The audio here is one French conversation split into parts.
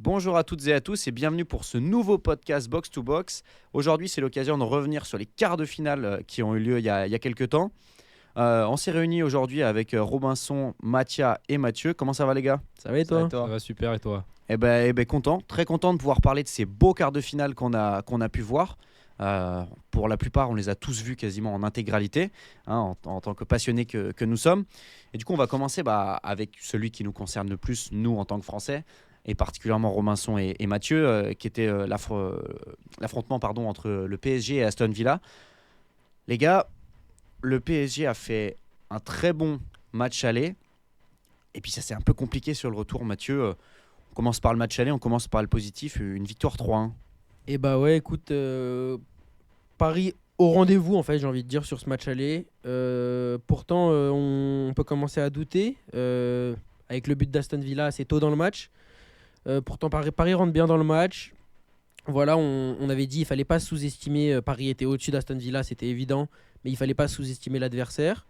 Bonjour à toutes et à tous et bienvenue pour ce nouveau podcast Box to Box. Aujourd'hui, c'est l'occasion de revenir sur les quarts de finale qui ont eu lieu il y a quelques temps. On s'est réunis aujourd'hui avec Robinson, Mathia et Mathieu. Comment ça va les gars ? Ça va et Ça va toi? et toi ? Ça va super et toi? Content, très content de pouvoir parler de ces beaux quarts de finale qu'on a pu voir. Pour la plupart, on les a tous vus quasiment en intégralité, en tant que passionnés que nous sommes. Et du coup, on va commencer avec celui qui nous concerne le plus, nous en tant que Français, et particulièrement Robinson et Mathieu, qui était l'affrontement entre le PSG et Aston Villa. Les gars, le PSG a fait un très bon match aller, et puis ça s'est un peu compliqué sur le retour. Mathieu, on commence par le match aller, on commence par le positif, une victoire 3-1. Et bah ouais, écoute, Paris au rendez-vous en fait, j'ai envie de dire sur ce match aller. Pourtant, on peut commencer à douter avec le but d'Aston Villa assez tôt dans le match. Pourtant, Paris rentre bien dans le match. Voilà, on avait dit il fallait pas sous-estimer. Paris était au-dessus d'Aston Villa, c'était évident, mais il fallait pas sous-estimer l'adversaire.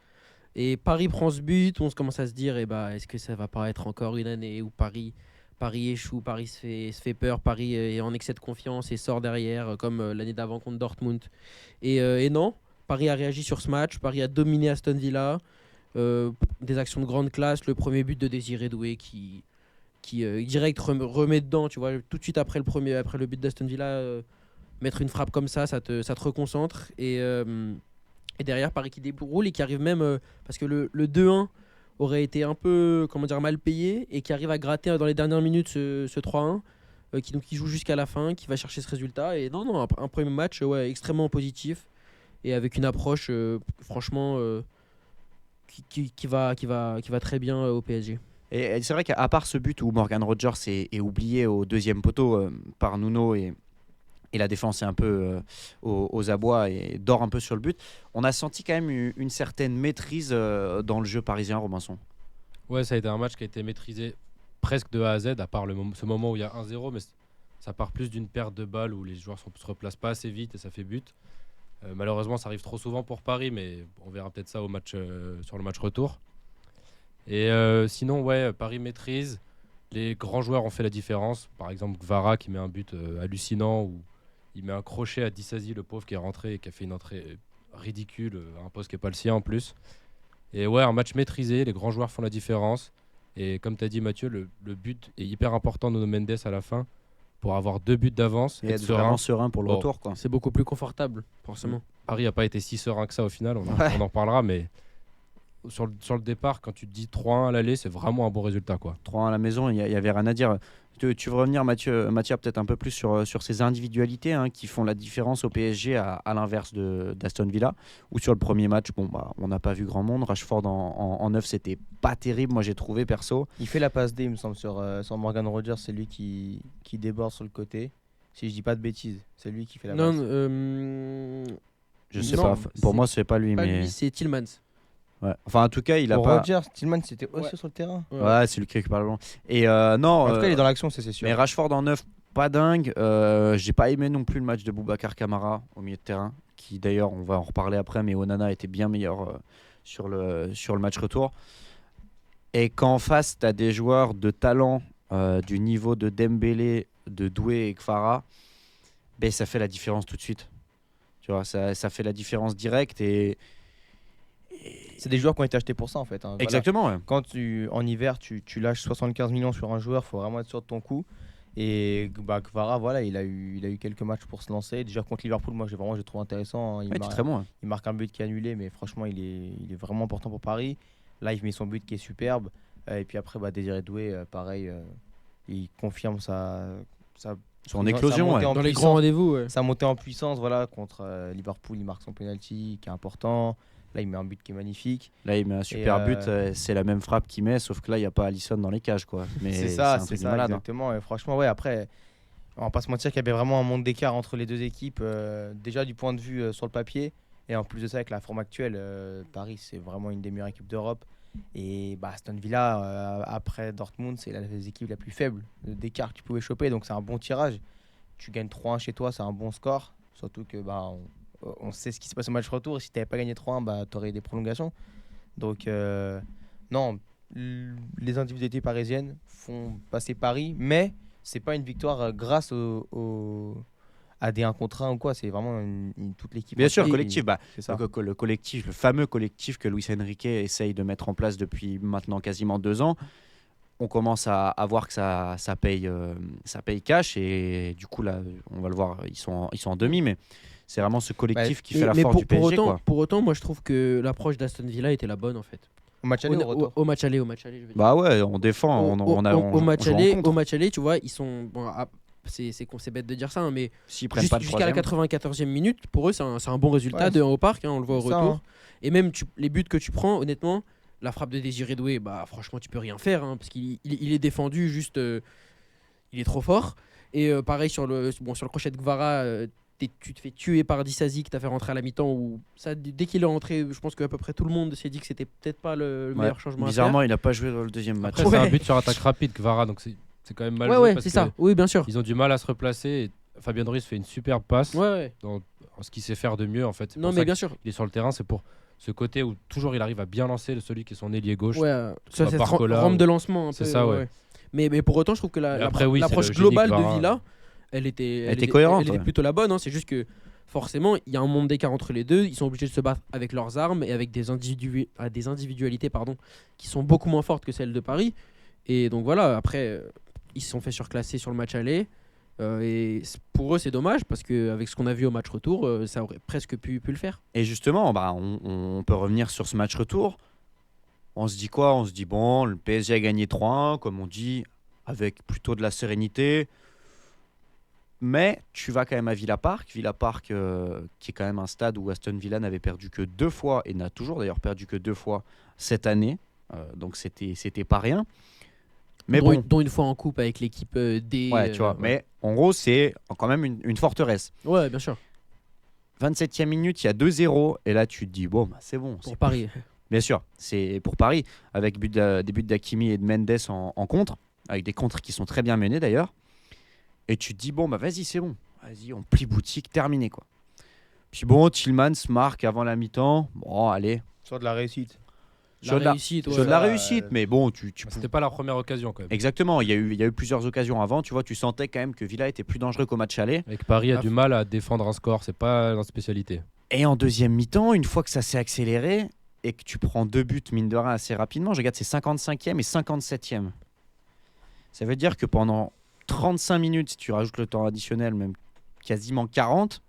Et Paris prend ce but, on se commence à se dire, est-ce que ça va pas être encore une année où Paris échoue, Paris se fait peur, Paris est en excès de confiance et sort derrière, comme l'année d'avant contre Dortmund. Et non, Paris a réagi sur ce match, Paris a dominé Aston Villa, des actions de grande classe, le premier but de Désiré Doué qui direct remet dedans, tu vois, tout de suite après le but d'Aston Villa, mettre une frappe comme ça te reconcentre. Et derrière, Paris qui déroule et qui arrive même, parce que le 2-1 aurait été un peu mal payé et qui arrive à gratter dans les dernières minutes ce 3-1 qui joue jusqu'à la fin, qui va chercher ce résultat. Et non, un premier match extrêmement positif et avec une approche franchement qui va très bien au PSG. Et c'est vrai qu'à part ce but où Morgan Rogers est oublié au deuxième poteau par Nuno et la défense est un peu aux abois et dort un peu sur le but, on a senti quand même une certaine maîtrise dans le jeu parisien, Robinson. Ouais, ça a été un match qui a été maîtrisé presque de A à Z, à part ce moment où il y a 1-0, mais ça part plus d'une perte de balles où les joueurs ne se replacent pas assez vite et ça fait but. Malheureusement, ça arrive trop souvent pour Paris, mais on verra peut-être ça sur le match retour. Et sinon, ouais, Paris maîtrise. Les grands joueurs ont fait la différence. Par exemple, Kvara qui met un but hallucinant où il met un crochet à Disasi, le pauvre qui est rentré et qui a fait une entrée ridicule, un poste qui n'est pas le sien en plus. Et ouais, un match maîtrisé, les grands joueurs font la différence. Et comme tu as dit Mathieu, le but est hyper important de Nuno Mendes à la fin pour avoir 2 buts d'avance. Et être vraiment serein pour le retour, quoi. C'est beaucoup plus confortable, forcément. Paris n'a pas été si serein que ça au final, on en reparlera, mais sur le départ, quand tu te dis 3-1 à l'aller, c'est vraiment un bon résultat, quoi. 3-1 à la maison, il y avait rien à dire. Tu veux revenir, Mathieu, peut-être un peu plus sur ces individualités qui font la différence au PSG à l'inverse d'Aston Villa, ou sur le premier match, on n'a pas vu grand monde. Rashford en 9, c'était pas terrible, moi j'ai trouvé perso. Il fait la passe D, il me semble, sur Morgan Rogers, c'est lui qui déborde sur le côté. Si je dis pas de bêtises, c'est lui qui fait la passe. Je sais pas, pour moi c'est pas lui. Lui, c'est Tielemans. Ouais. Enfin, en tout cas, il a pour pas. Rogers, Tillman, c'était aussi sur le terrain. Ouais, c'est lui qui récupère le ballon. Et non. En tout cas, il est dans l'action, c'est sûr. Mais Rashford en 9, pas dingue. J'ai pas aimé non plus le match de Boubacar Kamara au milieu de terrain, qui d'ailleurs, on va en reparler après, mais Onana était bien meilleur sur le match retour. Et quand en face, tu as des joueurs de talent du niveau de Dembélé, de Doué et Kvara, ça fait la différence tout de suite. Tu vois, ça fait la différence directe et c'est des joueurs qui ont été achetés pour ça en fait. Exactement. Voilà. Ouais. Quand en hiver tu lâches 75 millions sur un joueur, il faut vraiment être sûr de ton coup. Et Kvara, voilà, il a eu quelques matchs pour se lancer. Déjà contre Liverpool, moi j'ai trouvé intéressant. Il est très bon. Il marque un but qui est annulé, mais franchement il est vraiment important pour Paris. Là il met son but qui est superbe. Et puis après Désiré Doué, pareil, il confirme son éclosion dans les grands rendez-vous. Ouais. Sa montée en puissance, voilà, contre Liverpool, il marque son penalty qui est important. Là, il met un but qui est magnifique. Là, il met un super but. C'est la même frappe qu'il met, sauf que là, il n'y a pas Alisson dans les cages, quoi. Mais c'est ça, malade, exactement. Et franchement, ouais, après, on va pas se mentir qu'il y avait vraiment un monde d'écart entre les deux équipes. Déjà, du point de vue sur le papier. Et en plus de ça, avec la forme actuelle, Paris, c'est vraiment une des meilleures équipes d'Europe. Et Aston Villa, après Dortmund, c'est les équipes la plus faible d'écart que tu pouvais choper. Donc, c'est un bon tirage. Tu gagnes 3-1 chez toi, c'est un bon score. Surtout que on sait ce qui se passe au match retour. Et si tu n'avais pas gagné 3-1, tu aurais eu des prolongations. Donc, non, les individualités parisiennes font passer Paris. Mais c'est pas une victoire grâce à des 1 contre 1 ou quoi, c'est vraiment toute l'équipe. Bien sûr, entière, collectif. c'est ça. Le collectif, le fameux collectif que Luis Enrique essaye de mettre en place depuis maintenant quasiment 2 ans. On commence à voir que ça paye cash et du coup là, on va le voir, ils sont en demi, mais c'est vraiment ce collectif qui fait la force du PSG. Pour autant, moi je trouve que l'approche d'Aston Villa était la bonne en fait. Au match aller, au retour. Au match aller, je veux dire. Bah ouais, on défend, Au match joue en aller, contre. au match aller, tu vois, ils sont c'est bête de dire ça, hein, mais S'ils prennent pas de jusqu'à la troisième. 94e minute, pour eux c'est un bon résultat Ouais, de 1 au parc, hein, on le voit au c'est ça, retour. hein. Et même les buts que tu prends, honnêtement, la frappe de Désiré Doué, bah franchement tu peux rien faire, hein, parce qu'il est défendu, il est trop fort. Et pareil sur le crochet de Kvara, tu te fais tuer par Disasi qui t'a fait rentrer à la mi-temps. Où ça, dès qu'il est rentré, je pense qu'à peu près tout le monde s'est dit que c'était peut-être pas le meilleur changement Bizarrement, à il n'a pas joué dans le deuxième match. Après, c'est un Ouais. but sur attaque rapide, Kvara, donc c'est quand même mal faire. joué Ouais, parce c'est que ça. Oui, bien sûr. ils ont du mal à se replacer. Et Fabien Ruiz fait une superbe passe Ouais. dans ce qu'il sait faire de mieux en fait. C'est Non, pour mais ça bien sûr. qu'il est sur le terrain, c'est pour ce côté où toujours il arrive à bien lancer celui qui est son ailier gauche. Ouais, ça soit c'est Barcola rampe ou- de lancement un C'est peu. ça, ouais. Mais pour autant, je trouve que Et après, oui, c'est l'approche le génie globale de Kvara. Villa, elle était cohérente, Elle était ouais. plutôt la bonne, hein. C'est juste que forcément, il y a un monde d'écart entre les deux. Ils sont obligés de se battre avec leurs armes et avec des individualités qui sont beaucoup moins fortes que celles de Paris. Et donc voilà, après, ils se sont fait surclasser sur le match aller. Et pour eux, c'est dommage parce qu'avec ce qu'on a vu au match retour, ça aurait presque pu le faire. Et justement, bah, on peut revenir sur ce match retour. On se dit quoi? On se dit, bon, le PSG a gagné 3-1, comme on dit, avec plutôt de la sérénité. Mais tu vas quand même à Villa Park. Villa Park, qui est quand même un stade où Aston Villa n'avait perdu que 2 fois, et n'a toujours d'ailleurs perdu que 2 fois cette année. Donc c'était pas rien. Mais bon, Dont une fois en coupe avec l'équipe D. ouais, tu vois. Mais en gros, c'est quand même une forteresse. Ouais, bien sûr. 27e minute, il y a 2-0. Et là, tu te dis, bon, bah, c'est bon. Pour c'est Paris. Bien sûr, c'est pour Paris, avec des buts d'Hakimi et de Mendes en contre, avec des contres qui sont très bien menés d'ailleurs. Et tu te dis, bon, bah vas-y, c'est bon. Vas-y, on plie boutique, terminé quoi. Puis bon, Tillmans marque avant la mi-temps. Bon, allez. Sur de la réussite. Sur de la réussite, ouais. Sur de la Ouais, réussite, mais bon, tu C'était pas la première occasion quand même. Exactement, il y a eu plusieurs occasions avant. Tu vois, tu sentais quand même que Villa était plus dangereux qu'au match aller. Avec Paris a du mal à défendre un score, c'est pas leur spécialité. Et en deuxième mi-temps, une fois que ça s'est accéléré et que tu prends 2 buts, mine de rien, assez rapidement, je regarde, c'est 55e et 57e. Ça veut dire que pendant 35 minutes, si tu rajoutes le temps additionnel, même quasiment 40,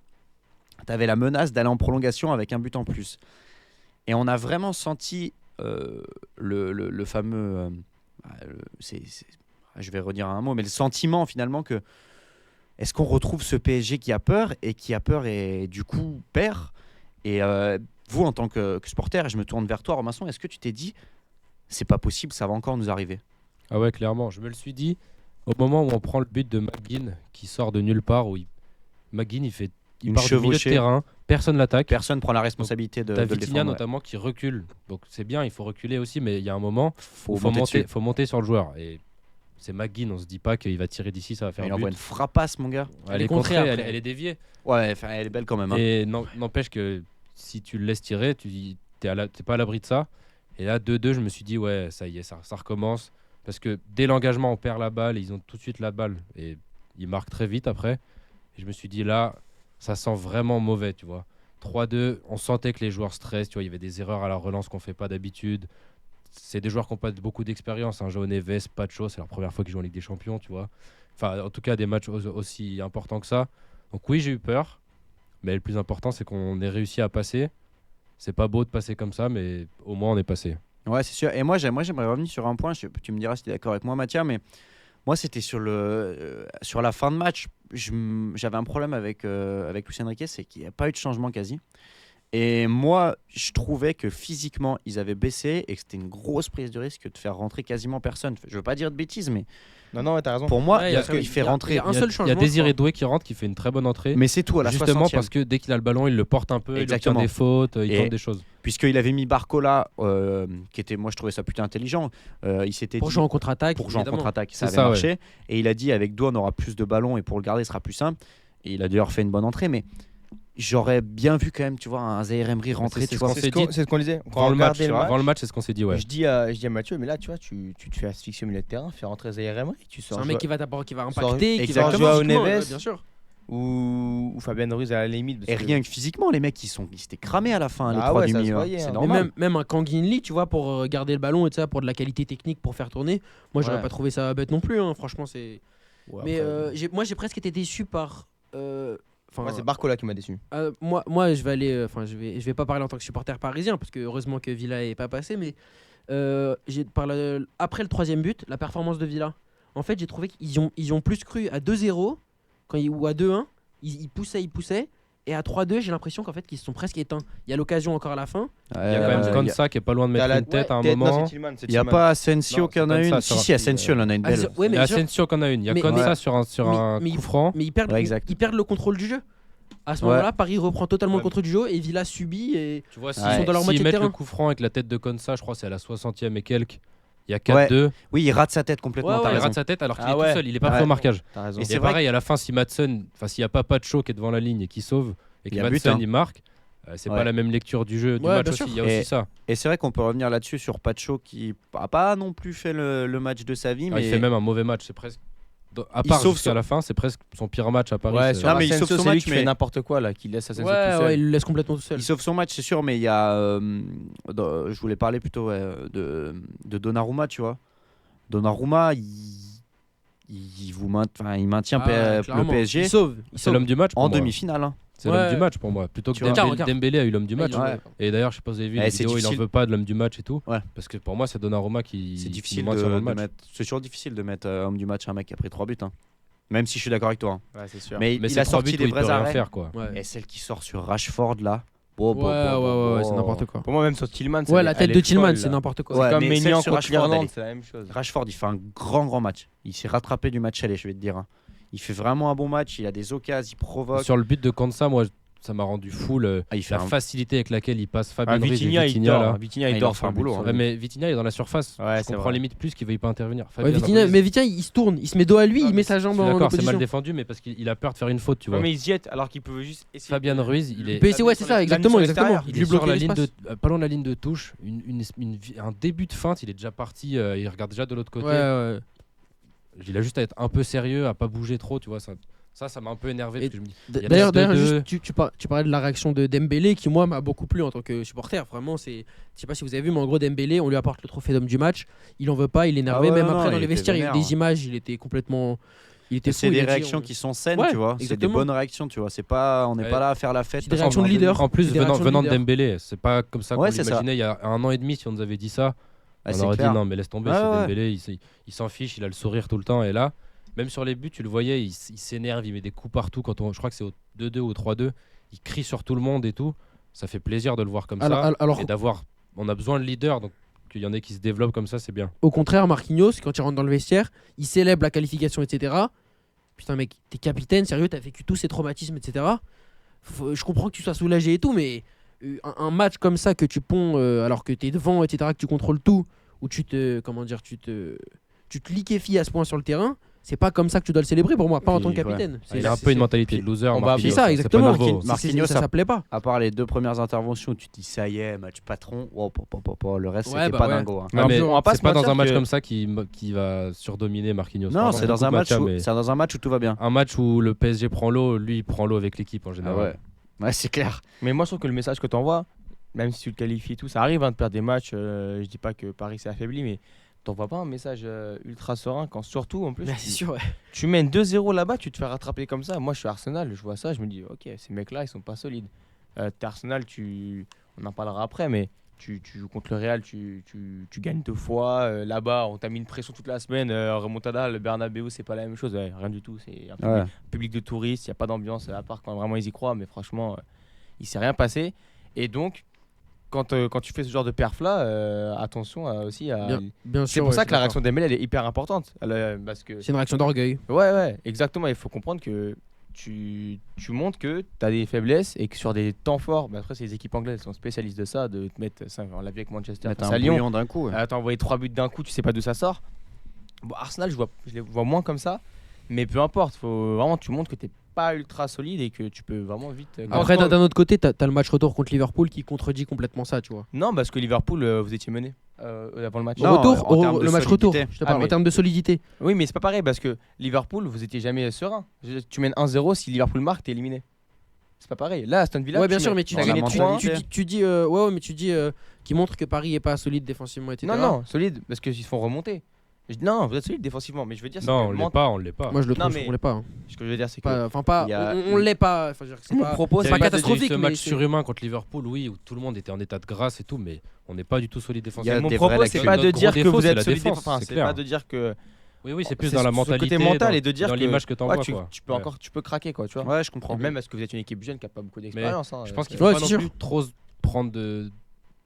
tu avais la menace d'aller en prolongation avec un but en plus. Et on a vraiment senti le fameux... je vais redire un mot, mais le sentiment finalement que est-ce qu'on retrouve ce PSG qui a peur et du coup perd. Et vous, en tant que supporter, et je me tourne vers toi, Robinson, est-ce que tu t'es dit c'est pas possible, ça va encore nous arriver? Ah ouais, clairement. Je me le suis dit au moment où on prend le but de McGinn qui sort de nulle part. McGinn, il Une part du milieu de chevauchée. terrain, personne l'attaque. Personne prend la responsabilité de T'as le Vitinha défendre. Ouais. notamment qui recule. Donc c'est bien, il faut reculer aussi, mais il y a un moment Faut où faut monter dessus. faut monter sur le joueur. Et c'est McGinn, on se dit pas qu'il va tirer d'ici, ça va faire Il but. envoie une frappasse, mon gars. Elle est contrée contrée, après. elle est déviée. Ouais, enfin, elle est belle quand même. Hein. Et n'empêche que si tu le laisses tirer, t'es pas à l'abri de ça. Et là, 2-2, je me suis dit, ouais, ça y est, ça recommence. Parce que dès l'engagement, on perd la balle, et ils ont tout de suite la balle. Et ils marquent très vite après. Et je me suis dit, là, ça sent vraiment mauvais, tu vois. 3-2, on sentait que les joueurs stressent, tu vois, il y avait des erreurs à la relance qu'on fait pas d'habitude. C'est des joueurs qui n'ont pas beaucoup d'expérience, hein. João Neves, Pacho, c'est leur première fois qu'ils jouent en Ligue des Champions, tu vois. Enfin, en tout cas, des matchs aussi importants que ça. Donc oui, j'ai eu peur. Mais le plus important, c'est qu'on ait réussi à passer. C'est pas beau de passer comme ça, mais au moins on est passé. Ouais, c'est sûr. Et moi, j'aimerais revenir sur un point. Tu me diras si tu es d'accord avec moi, Mathia, mais moi, c'était sur la fin de match. J'avais un problème avec Luis Enrique, c'est qu'il n'y a pas eu de changement quasi. Et moi, je trouvais que physiquement, ils avaient baissé et que c'était une grosse prise de risque de faire rentrer quasiment personne. Je veux pas dire de bêtises, mais Non, ouais, t'as raison. pour moi, Ouais, parce qu'il fait rentrer. il y a un Il y a- seul il y a changement, Désiré je crois. Doué qui rentre, qui fait une très bonne entrée. Mais c'est tout à la Justement 60e. parce que dès qu'il a le ballon, il le porte un peu, Exactement. il obtient des fautes, il Et- tente des choses. Puisqu'il avait mis Barcola, qui était, moi je trouvais ça putain intelligent. Il s'était Pour dit, jouer en contre-attaque. pour jouer en évidemment. contre-attaque, ça C'est avait ça, ouais. marché. Et il a dit avec Doué, on aura plus de ballons et pour le garder, ce sera plus simple. Et il a d'ailleurs fait une bonne entrée. Mais j'aurais bien vu quand même, tu vois, un Zaïre Emery rentrer, tu vois. on C'est s'est ce qu'on disait. Quand Avant on le match, regardait avant le match, c'est ce qu'on s'est dit, ouais. je dis à Mathieu, mais là, tu vois, tu te fais asphyxier au milieu de terrain, fais rentrer Zaïre Emery, tu C'est sors un mec qui va sort- impacter, qui va exactement. Joao Joao Neves. bien sûr. ou Fabien Ruiz à la limite. parce Et que- rien que physiquement, les mecs, ils s'étaient cramés à la fin, les Ah trois ouais, du ça se milieu. voyait, C'est hein. Mais normal. même un Kangin Lee, tu vois, pour garder le ballon et ça, pour de la qualité technique, pour faire tourner, moi j'aurais Ouais. pas trouvé ça bête non plus. Hein. Franchement, c'est. Ouais, Mais après, moi j'ai presque été déçu par. Enfin, moi, c'est Barcola qui m'a déçu. moi je vais aller. Enfin, je vais pas parler en tant que supporter parisien parce que heureusement que Villa est pas passé, mais après le 3e but, la performance de Villa. En fait, j'ai trouvé qu'ils ont plus cru à 2-0 ou à 2-1. Ils poussaient. Et à 3-2, j'ai l'impression qu'en fait qu'ils se sont presque éteints. Il y a l'occasion encore à la fin. Il y a quand même Konsa qui est pas loin de mettre une tête à un moment. Il n'y a pas Asensio Non, qui en a c'est une. comme ça, Si, sur si, un Asensio, il en a une belle. Ouais, Il y mais a sûr- Asensio qu'on a une. Il y a mais- Konsa sur un mais coup franc. Mais ils perdent, Ouais, exact. ils perdent le contrôle du jeu. À ce Ouais. moment-là, Paris reprend totalement Ouais. le contrôle du jeu et Villa subit. Et Tu vois, Ouais. Ils sont dans leur moitié s'ils de mettent terrain. le coup franc avec la tête de Konsa, je crois que c'est à la 60e et quelques. Il y a 4-2. Oui, il rate sa tête complètement. Ouais, t'as ouais, Il raison. rate sa tête alors qu'il Ah est ouais. tout seul. Il est pas Ouais. pris au marquage. T'as raison. Et Et c'est c'est vrai pareil, à la fin, si Madsen, enfin s'il n'y a pas Pacho qui est devant la ligne et qui sauve, et Il y que a but, Madsen hein. il marque, c'est Ouais. pas la même lecture du jeu, du Ouais, match bien aussi. sûr. Il y a Et- aussi ça. Et c'est vrai qu'on peut revenir là-dessus sur Pacho qui n'a pas non plus fait le match de sa vie. Ah, Mais il fait même un mauvais match. C'est presque. À Il part sauve jusqu'à son- la fin, c'est presque son pire match à Paris. Ouais, c'est- sur Non, mais il Asensio, sauve son c'est lui match, qui mais- fait n'importe quoi là, qui laisse Asensio tout ouais, seul. il le laisse complètement tout seul. il sauve son match, c'est sûr. Mais il y a. Je voulais parler plutôt de Donnarumma, tu vois. Donnarumma, il maintient le Clairement. PSG Il sauve. C'est l'homme du match. en pour moi. demi-finale. Hein. C'est l'homme Ouais. du match pour moi. Plutôt que Tu vois. Quart, Dembélé a eu l'homme du match. Ouais. Et d'ailleurs, je sais pas si vous avez vu Eh, la c'est vidéo, il en difficile. veut pas de l'homme du match et tout. Ouais. Parce que pour moi, c'est Donnarumma qui C'est qui difficile nous maintient dans le match. mettre. C'est toujours difficile de mettre homme du match un mec qui a pris 3 buts. Hein. Même si je suis d'accord avec toi. Hein. Ouais, c'est sûr. Mais Mais il c'est a 3 sorti buts des où il peut vrais rien arrêts. faire, quoi. Ouais. Et celle qui sort sur Rashford là. Ouais, c'est n'importe quoi. Pour moi, même sur Tillman, Ouais, la tête de Tillman, c'est n'importe quoi. Ouais, Comme mais celle Maignan sur contre Rashford, l'Irlande, elle est- c'est la même chose. Rashford, il fait un grand match. Il s'est rattrapé du match aller, je vais te dire. Hein. Il fait vraiment un bon match. Il a des occasions, il provoque. Sur le but de Konsa, moi, ça m'a rendu fou Il fait la un- facilité avec laquelle il passe Fabien Ruiz et Vitinha, il Vitinha, dort. là. Vitinha, Ah, il il dort en fait sur un un boulot, but. hein. Ouais, mais Vitinha est dans la surface. Ouais, je c'est comprends vrai. limite plus qu'il veuille pas intervenir. Ouais, Fabien Vitinha, Ruiz, mais Vitinha, il se tourne, il se met dos à lui, Non, il met mais sa je jambe suis en d'accord, c'est mal opposition. défendu, mais parce qu'il a peur de faire une faute, tu vois. Ouais, mais il se jette alors qu'il peut juste essayer. Fabien Ruiz, il est. Il peut essayer, ouais, c'est ça, exactement. Il Lui est sur bloquer la ligne l'espace. pas loin de la ligne de touche, un début de feinte, il est déjà parti, il regarde déjà de l'autre côté. Ouais. Il a juste à être un peu sérieux, à pas bouger trop, tu vois. Ça m'a un peu énervé. Et Parce que je me dis, y a D'ailleurs, des 2-2. juste, tu parlais de la réaction de Dembélé qui, moi, m'a beaucoup plu en tant que supporter. Vraiment, je sais pas si vous avez vu, mais en gros, Dembélé, on lui apporte le trophée d'homme du match. Il en veut pas, il est énervé. Ah ouais, Même non, après, il dans les était vestiaires, il y a eu vénère, des images, il était complètement. Il était C'est fou, il des a dit, réactions qui sont saines, Ouais, tu vois. C'est des exactement. bonnes réactions, tu vois. C'est pas, on n'est Ouais. pas là à faire la fête. C'est des parce réactions qu'on de a envie leader. En plus, C'est des réactions de venant de leader. Dembélé, c'est pas comme ça qu'on Ouais, c'est ça. l'imaginait il y a un an et demi. Si on nous avait dit ça, Ah, on c'est aurait clair. dit non, mais laisse tomber. Ouais, c'est ouais. Dembélé, il s'en fiche, il a le sourire tout le temps. Et là, même sur les buts, tu le voyais, il s'énerve, il met des coups partout. Je crois que c'est au 2-2 ou 3-2, il crie sur tout le monde et tout. Ça fait plaisir de le voir comme ça. Alors, Et on a besoin de leaders, donc qu'il y en ait qui se développent comme ça, c'est bien. au contraire, Marquinhos, quand il rentre dans le vestiaire, il célèbre la qualification, etc. Putain, mec, t'es capitaine, sérieux, t'as vécu tous ces traumatismes, etc. Je comprends que tu sois soulagé et tout, mais un match comme ça que tu ponds alors que t'es devant, etc., que tu contrôles tout, où tu te liquéfies à ce point sur le terrain, c'est pas comme ça que tu dois le célébrer pour moi, pas en Puis, tant que capitaine. ouais. Il a un peu une mentalité de loser. on va- Marquinhos, C'est ça, pas exactement. nouveau. Marquinhos, ça plaît pas. À part les 2 premières interventions où tu te dis ça y est, match patron, le reste Ouais, c'était bah pas ouais. dingo. Hein. Non, Non, mais on va pas c'est se pas dans mentir un match que- comme ça qui va surdominer Marquinhos. Non, Pardon, c'est dans beaucoup un de match matchs, où mais c'est dans un match où tout va bien. un match où le PSG prend l'eau, lui il prend l'eau avec l'équipe en Ah général. ouais. Ouais, c'est clair. Mais moi, je trouve que le message que tu envoies, même si tu le qualifies et tout, ça arrive de perdre des matchs. Je dis pas que Paris s'est affaibli, mais t'envoies pas un message ultra serein quand surtout en plus C'est sûr, ouais. tu mènes 2-0 là-bas, tu te fais rattraper comme ça. Moi, je suis Arsenal, je vois ça, je me dis, ok, ces mecs-là, ils sont pas solides. T'es Arsenal, on en parlera après, mais tu joues contre le Real, tu gagnes 2 fois. Là-bas, on t'a mis une pression toute la semaine. Remontada, le Bernabeu, c'est pas la même chose. Ouais, rien du tout. C'est un Ouais. public de touristes, il n'y a pas d'ambiance, à part quand vraiment ils y croient, mais franchement, il s'est rien passé. Et donc, quand tu fais ce genre de perf-là, attention aussi à. Bien C'est sûr. pour ouais, ça je que la suis réaction d'Embélé, elle est hyper importante. Parce que d'accord. C'est une réaction d'orgueil. Ouais, exactement. Il faut comprendre que tu montres que tu as des faiblesses et que sur des temps forts, après, c'est les équipes anglaises qui sont spécialistes de ça, de te mettre ça. On l'a vu avec Manchester Mettre face un à Lyon. bouillon d'un coup. Ouais. T'as envoyé 3 buts d'un coup, tu sais pas d'où ça sort. Bon, Arsenal, je les vois moins comme ça, mais peu importe. Faut vraiment, tu montres que tu es pas ultra solide et que tu peux vraiment vite. Après, d'un autre côté, t'as le match retour contre Liverpool qui contredit complètement ça, tu vois. Non, parce que Liverpool, vous étiez mené avant le match. Non, Retour, en termes de le match retour, solidité. je te parle, mais- en termes de solidité. Oui, mais c'est pas pareil parce que Liverpool, vous étiez jamais serein. Tu mènes 1-0, si Liverpool marque, t'es éliminé. C'est pas pareil. Là, Aston Villa, Ouais, bien sûr, mais t'as gagné 3-1. tu dis, mais tu dis qui montre que Paris est pas solide défensivement, etc. Non, solide, parce qu'ils se font remonter. Je dis, non, vous êtes solide défensivement, mais je veux dire, c'est Non, que on l'est pas. Moi, je le Non, trouve, mais- on l'est pas. Hein. ce que je veux dire, c'est que. Enfin, pas, il y a on l'est pas. Enfin, je veux dire que c'est Mon pas. propos, c'est c'est pas pas catastrophique, Ce mais match c'est- surhumain contre Liverpool, oui, où tout le monde était en état de grâce et tout, mais on n'est pas du tout solide Il y a défensivement. Mon des propos, vraies c'est lacunes. pas de Notre dire gros que défaut, vous c'est êtes la solide défense, défensivement. c'est C'est clair. pas de dire que. Oui, c'est plus C'est dans la ce mentalité, côté mental et de dire dans que l'image que t'envoies. ouais, quoi. tu peux Ouais. encore, tu peux craquer quoi, tu vois. Ouais, je comprends. Même parce que vous êtes une équipe jeune qui a pas beaucoup d'expérience. hein, Je pense qu'il c'est- faut Ouais, pas c'est non sûr. plus trop prendre de.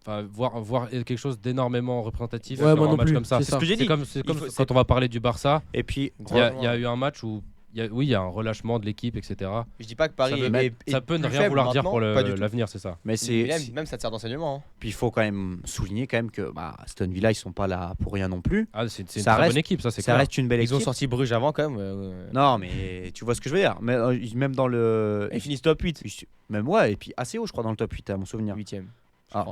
Enfin, voir quelque chose d'énormément représentatif Ouais, sur moi un non match plus, comme ça. c'est C'est ce que j'ai C'est dit. comme Il faut- quand c'est- on va parler du Barça. Et puis, Il y a eu un match où il y a un relâchement de l'équipe, etc. Je dis pas que Paris Ça veut- est Ça peut ne plus rien faible vouloir dire maintenant, pour pas du tout. l'avenir, c'est ça. mais Mais même ça te sert d'enseignement. hein. puis il faut quand même souligner quand même que Aston Villa, ils sont pas là pour rien non plus. Ah, c'est une Ça très reste- bonne équipe, ça c'est Ça clair. reste une belle Ils ont équipe. sorti Bruges avant quand même. Non, mais tu vois ce que je veux dire. Mais, même dans le. Ils finissent top 8. Même ouais, et puis assez haut, je crois, dans le top 8, à mon souvenir. 8ème. Ah.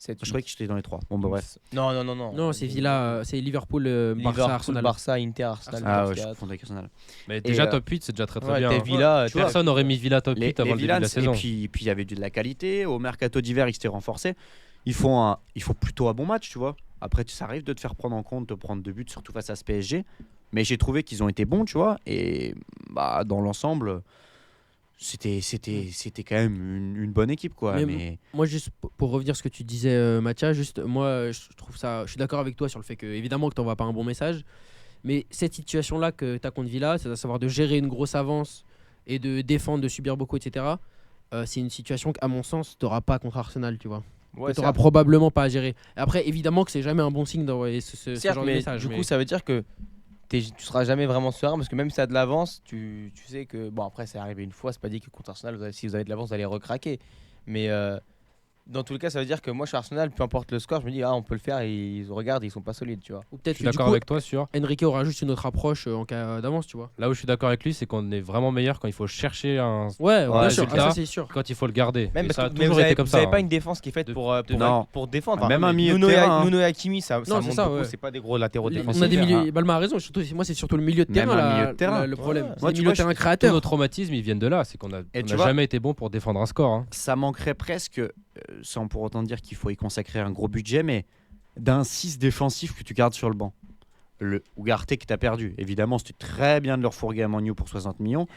Je Je croyais que j'étais dans les 3. Bon, bah bref. Non. Non, c'est Villa, c'est Liverpool, Barça, Liverpool, Arsenal. Barça, Inter, Arsenal. Ah top ouais, je 4. confonds avec Arsenal. Mais déjà Et, top 8, c'est déjà très Ouais, bien. t'es hein. Villa, tu vois. Personne n'aurait mis Villa top 8 avant le début de Villans, la saison. et puis il y avait de la qualité. Au mercato d'hiver, ils s'étaient renforcés. Ils font plutôt un bon match, tu vois. Après, ça arrive de te faire prendre en compte, de prendre 2 buts, surtout face à ce PSG. Mais j'ai trouvé qu'ils ont été bons, tu vois. Et dans l'ensemble, c'était quand même une bonne équipe, quoi. Mais Moi, juste pour revenir à ce que tu disais, Mathia, juste moi, je trouve ça, je suis d'accord avec toi sur le fait que, évidemment, que t'envoies pas un bon message, mais cette situation-là que t'as contre Villa, c'est à savoir de gérer une grosse avance et de défendre, de subir beaucoup, etc. C'est une situation qu'à mon sens, t'auras pas contre Arsenal, tu vois. Ouais, Que t'auras probablement pas à gérer. Après, évidemment que c'est jamais un bon signe d'envoyer ce certes, genre de mais message. du mais- coup, ça veut dire que tu seras jamais vraiment serein parce que même si tu as de l'avance, tu sais que. Bon, après, c'est arrivé une fois, c'est pas dit que contre Arsenal, si vous avez de l'avance, vous allez recraquer. Mais dans tous les cas, ça veut dire que moi, je suis Arsenal, peu importe le score, je me dis, on peut le faire et ils regardent, ils sont pas solides, tu vois. Ou Je peut-être suis que du d'accord coup, avec toi sur. Enrique aura juste une autre approche en cas d'avance, tu vois. Là où je suis d'accord avec lui, c'est qu'on est vraiment meilleur quand il faut chercher un. Ouais, bien sûr, résultat. ça c'est sûr. Quand il faut le garder. Même Et parce ça a que toujours vous été avez, comme vous ça. avez hein. pas une défense qui est faite non. pour défendre. Même un milieu de Nuno, terrain, hein. Nuno et Hakimi, ça Non, c'est monte ça, beaucoup, ouais. c'est pas des gros latéraux On défensifs. a des hein. milieux, Balma a raison, moi c'est surtout le milieu de Même terrain, un milieu de terrain. le problème. Ouais. C'est Moi, le tu milieu vois, de terrain Tous créateur. nos traumatismes, ils viennent de là. C'est qu'on a Et on tu n'a vois- jamais été bon pour défendre un score. hein. ça manquerait presque, sans pour autant dire qu'il faut y consacrer un gros budget, mais d'un 6 défensif que tu gardes sur le banc. Le Ugarte que tu as perdu. Évidemment, c'était très bien de leur fourguer à Manu pour 60 millions.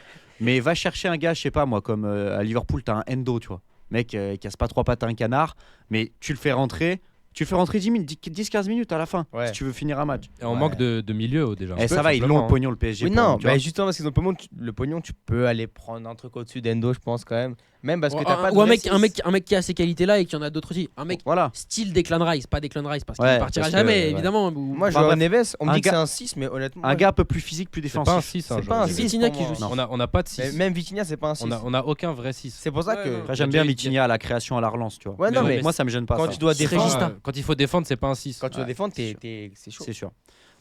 Mais va chercher un gars, je sais pas moi, comme à Liverpool, tu as un Endo, tu vois. Mec, il casse pas 3 pattes à un canard, mais tu le fais rentrer. Tu le fais rentrer 10-15 minutes à la fin, Ouais. si tu veux finir un match. Et on Ouais. manque de milieu déjà. Et ça va, ils l'ont le pognon, le PSG. Oui, pour non, nous, tu vois. mais justement, parce qu'ils ont le pognon, tu peux aller prendre un truc au-dessus d'Endo, je pense, quand même. Même parce que Ou t'as pas de un vrai mec, six. un mec qui a ces qualités-là et qu'il y en a d'autres aussi. Un mec Voilà. style Declan Rice, pas Declan Rice parce qu'il Ouais, ne partira parce que, jamais, ouais. évidemment. Moi, je Bah, vois bref, Neves, on me un dit que gars- c'est un 6, mais honnêtement. Un gars un peu plus physique, plus C'est défensif. pas un 6. c'est pas un 6. Vitinha qui joue six. On n'a pas de 6. Même Vitinha, c'est pas un 6. On a aucun vrai 6. C'est pour ça Ouais, que. non. Après, j'aime bien Vitinha à la création, à la relance, tu vois. Ouais, non, Mais mais ouais, Moi, ça me gêne pas. quand ça. tu dois C'est défendre. régista. Quand il faut défendre, c'est pas un 6. Quand tu dois Ouais, défendre, c'est c'est chaud. C'est sûr.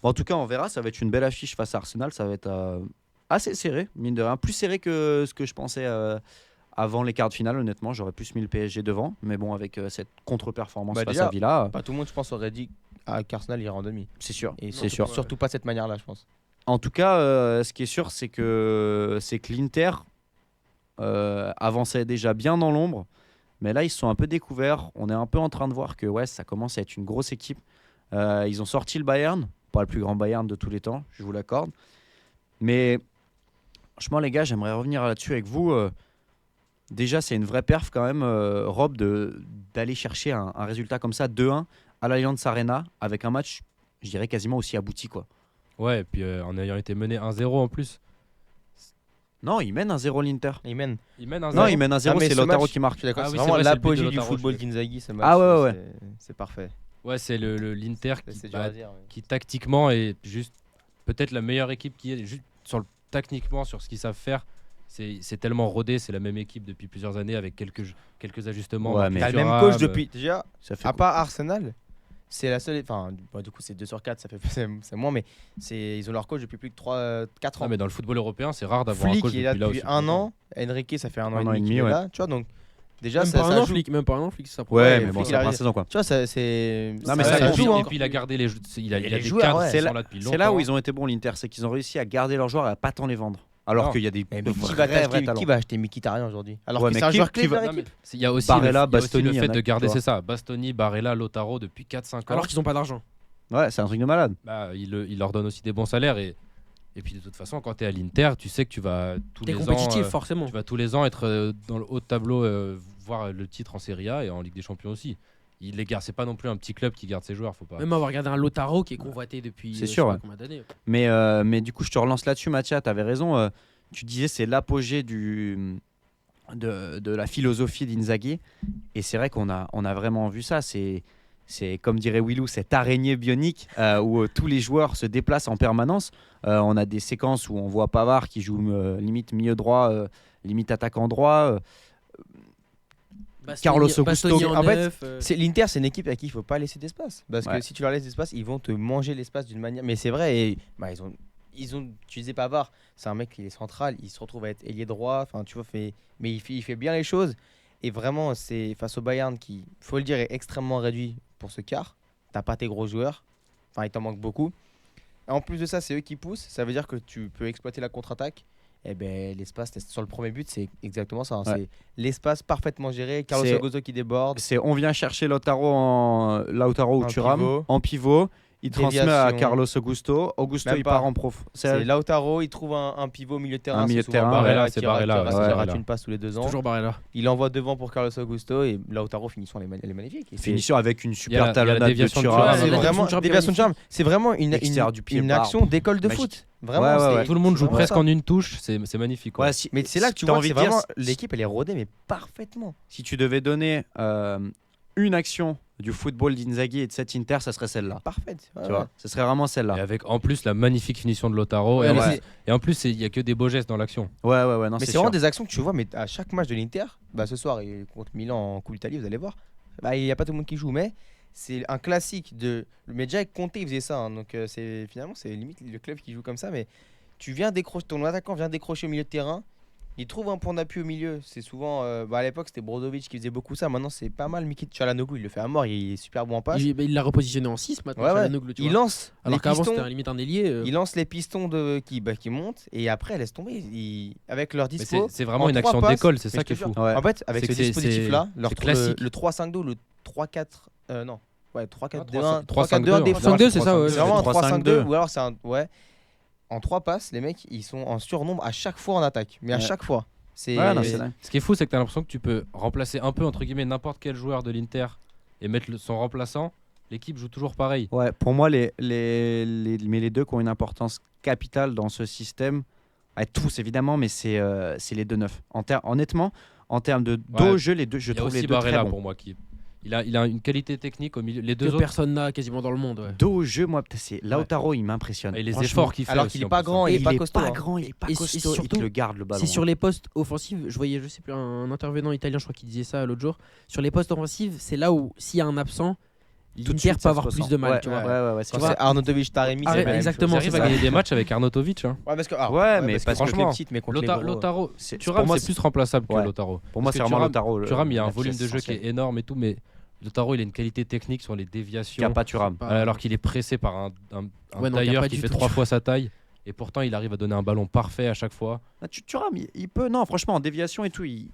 Bon, en tout cas, on verra. Ça va être une belle affiche face à Arsenal. Ça va être assez serré, mine de rien. Plus serré que ce que je pensais avant les quarts de finale, honnêtement. J'aurais plus mis le PSG devant. Mais bon, avec cette contre-performance Bah, face déjà, à Villa, Pas tout le monde, je pense, aurait dit qu'Arsenal irait en demi. c'est sûr. Et C'est sûr. surtout pas de cette manière-là, je pense. En tout cas, ce qui est sûr, c'est que l'Inter avançait déjà bien dans l'ombre. Mais là, ils se sont un peu découverts. On est un peu en train de voir que ouais, ça commence à être une grosse équipe. Ils ont sorti le Bayern. Pas le plus grand Bayern de tous les temps, je vous l'accorde. Mais franchement, les gars, j'aimerais revenir là-dessus avec vous. Déjà, c'est une vraie perf quand même, Rob, d'aller chercher un résultat comme ça, 2-1, à l'Allianz Arena, avec un match, je dirais, quasiment aussi abouti, quoi. Ouais, et puis en ayant été mené 1-0 en plus. Non, il mène 1-0 l'Inter. Il mène. Il mène 1-0. Non, il mène 1-0, Ah, mais c'est ce Lautaro match- qui marque. Je suis d'accord, Ah c'est oui, vraiment c'est vrai, c'est le but de l'apogée du Lautaro, football je- d'Inzaghi, ce match. Ah ouais. C'est parfait. Ouais, c'est l'Inter C'est dur à dire. qui tactiquement est juste peut-être la meilleure équipe qui est juste techniquement sur ce qu'ils savent faire. C'est tellement rodé, c'est la même équipe depuis plusieurs années avec quelques ajustements. Ouais, Marcus mais- T'as le même Thuram, coach depuis. Déjà, Ça fait à part Arsenal, C'est la seule. Enfin, du coup, c'est 2 sur 4, ça fait c'est moins, mais ils ont leur coach depuis plus de 4 ans. Non, mais dans le football européen, c'est rare d'avoir un Flick, coach il est là depuis là depuis aussi. 1 an. Enrique, ça fait 1 an et demi qu'il est ouais. là. Tu vois, donc déjà, Même ça pas un an, joue. Flick, même pas un an, Flick, ça Ouais, Ouais, mais bon, Flick, c'est il la arrive. première saison quoi. Tu vois, c'est. Non, mais ça ça joue. joue, Hein. Et puis il a gardé les il a Et les des joueurs, cadres ouais. qui sont là depuis longtemps. C'est là où ils ont été bons l'Inter, c'est qu'ils ont réussi à garder leurs joueurs et à pas tant les vendre. Alors Non. qu'il y a des Mais de qui vrais, va vrais talents. acheter Mkhitaryan aujourd'hui? Alors Ouais, que mais c'est un qui- joueur qui clé de va- leur Non, mais équipe. il y a aussi Barella, il y a aussi Bastoni, le il y en fait a, de tu garder, vois. c'est ça, Bastoni, Barella, Lautaro depuis 4-5 ans. Alors qu'ils ont pas d'argent. Ouais, c'est un truc de malade. Bah, il leur donne aussi des bons salaires et puis de toute façon quand tu es à l'Inter, tu sais que tu vas tous T'es les compétitif, ans forcément. tu vas tous les ans être dans le haut de tableau voir le titre en Serie A et en Ligue des Champions aussi. Il les garde, c'est pas non plus un petit club qui garde ses joueurs, faut pas. Même avoir regardé un Lautaro qui est convoité depuis C'est sûr, je sais ouais. pas combien d'années. Mais du coup, je te relance là-dessus, Mathia, tu avais raison. Tu disais c'est l'apogée de la philosophie d'Inzaghi. Et c'est vrai qu'on a vraiment vu ça. C'est comme dirait Willou, cette araignée bionique où tous les joueurs se déplacent en permanence. On a des séquences où on voit Pavard qui joue limite milieu droit, limite attaquant droit. Carlos Augusto. Bastoni en En fait, neuf, L'Inter, c'est une équipe à qui il faut pas laisser d'espace. Parce Ouais. que si tu leur laisses d'espace, ils vont te manger l'espace d'une manière. Mais c'est vrai, et, ils ont. Tu disais Pavard, c'est un mec qui est central, il se retrouve à être ailier droit. Enfin, tu vois, mais il fait bien les choses. Et vraiment, c'est face au Bayern qui, faut le dire, est extrêmement réduit pour ce quart. T'as pas tes gros joueurs. Enfin, il t'en manque beaucoup. Et en plus de ça, c'est eux qui poussent. Ça veut dire que tu peux exploiter la contre-attaque. Et ben l'espace sur le premier but, c'est exactement ça. Hein. Ouais. C'est l'espace parfaitement géré. Carlos C'est- Augusto qui déborde. On vient chercher Lautaro ou En Thuram pivot. en pivot. Il transmet à Déviation. Carlos Augusto. Augusto, Même il pas. part en prof. C'est Lautaro, il trouve un pivot au milieu de terrain. Un milieu c'est de souvent terrain, Barella ouais, c'est qui Barella, rate- ouais, qui c'est rate Barella. une passe tous les 2 ans. toujours Barella. Il envoie devant pour Carlos Augusto et Lautaro finissant elle est magnifique. Et c'est- Finition avec une Il y a super la talonnade de déviation de Thuram. Thuram. c'est la vraiment déviation de Thuram déviation de magnifique. Thuram. C'est vraiment Extérieur du pied, une barre. action d'école de Magique. foot. Vraiment, Ouais, ouais, c'est- ouais. Tout le monde joue vraiment presque ça. en une touche, c'est magnifique. Ouais, si- Mais c'est là que tu t'as vois envie que de c'est dire, vraiment l'équipe, elle est rodée mais parfaitement. si tu devais donner une action du football d'Inzaghi et de cette Inter, ça serait celle-là. Parfaite. Tu vois, ce serait vraiment Et celle-là. avec en plus la magnifique finition de Lautaro. Ouais, et, mais en plus- c'est- et en plus, il y a que des beaux gestes dans l'action. Ouais, non, Mais c'est c'est vraiment sûr. des actions que tu vois, mais à chaque match de l'Inter, ce soir et contre Milan en Coupe d'Italie, vous allez voir, il n'y a pas tout le monde qui joue, mais c'est un classique de. Mais déjà avec Conte, il faisait ça, hein, donc finalement c'est limite le club qui joue comme ça, mais tu viens décrocher, ton attaquant vient décrocher au milieu de terrain, il trouve un point d'appui au milieu, c'est souvent, à l'époque c'était Brozovic qui faisait beaucoup ça, maintenant c'est pas mal Miki Çalhanoğlu, il le fait à mort, il est super bon en passe. Il l'a repositionné en 6 maintenant. Ouais, ouais. Çalhanoğlu, tu Il vois. lance Alors les qu'avant pistons, c'était limite un ailier. il lance les pistons qui montent et après laisse tomber, avec leur Mais dispo. c'est vraiment en une 3 action passes, d'école, c'est mais ça je qui est te jure, fou. Ouais. En fait, avec C'est ce que dispositif-là, c'est classique. le 3-5-2 ou le 3-4, non, ouais, 3-4-2-1, 3-5-2, 3-4-2-1 des 5-2, c'est ça, ouais. C'est vraiment un 3-5-2. 3-5-2 ou alors c'est un ouais. En 3 passes, les mecs, ils sont en surnombre à chaque fois en attaque, mais à Ouais. chaque fois. C'est Ouais, non, c'est dingue. Ce qui est fou, c'est que tu as l'impression que tu peux remplacer un peu, entre guillemets, n'importe quel joueur de l'Inter et mettre son remplaçant. L'équipe joue toujours pareil. Ouais, pour moi, mais les deux qui ont une importance capitale dans ce système, tous évidemment, mais c'est les deux neufs. Honnêtement, en termes de dos Ouais. au jeu, les deux, je Il y a trouve aussi les deux très Barella bons. pour moi il a une qualité technique au milieu. Les deux Que autres, personne n'a quasiment dans le monde. Ouais. Dos au jeu, moi, c'est Lautaro, il m'impressionne. et les Franchement. efforts qu'il fait. alors aussi, qu'il est en pas plus, grand hein. et il est il pas est costaud. pas hein. grand, il est pas Et costaud, il surtout, te le garde le ballon. C'est sur les postes offensifs, je voyais, je sais plus, un intervenant italien, je crois qu'il disait ça l'autre jour. Sur les postes offensifs, c'est là où s'il y a un absent, Tout de l'Inter suite, peut ça avoir se plus ressent. de mal. Ouais, Tu vois. ouais, c'est Quand vrai. c'est Arnautovic Taremi, Ah, c'est la même exactement, chose. Ils arrivent c'est à ça. gagner des matchs avec Arnautovic. Hein. Ouais, parce que Ouais, mais parce que franchement, petite, mais contre les gros. Lautaro, C'est- Thuram, pour moi, c'est plus remplaçable que Ouais. Lautaro. Pour moi, Parce c'est que vraiment Thuram- Lautaro. Thuram, il y a un la volume pièce de jeu qui est essentielle. énorme et tout, mais Lautaro, il a une qualité technique sur les Qu'il n'y déviations. a pas Thuram. Alors qu'il est pressé par un Ouais, non, qu'il y a tailleur pas qui du fait tout 3 fois sa taille. Et pourtant, il arrive à donner un ballon parfait à chaque fois. Thuram, il peut. Non, franchement, en déviation et tout, il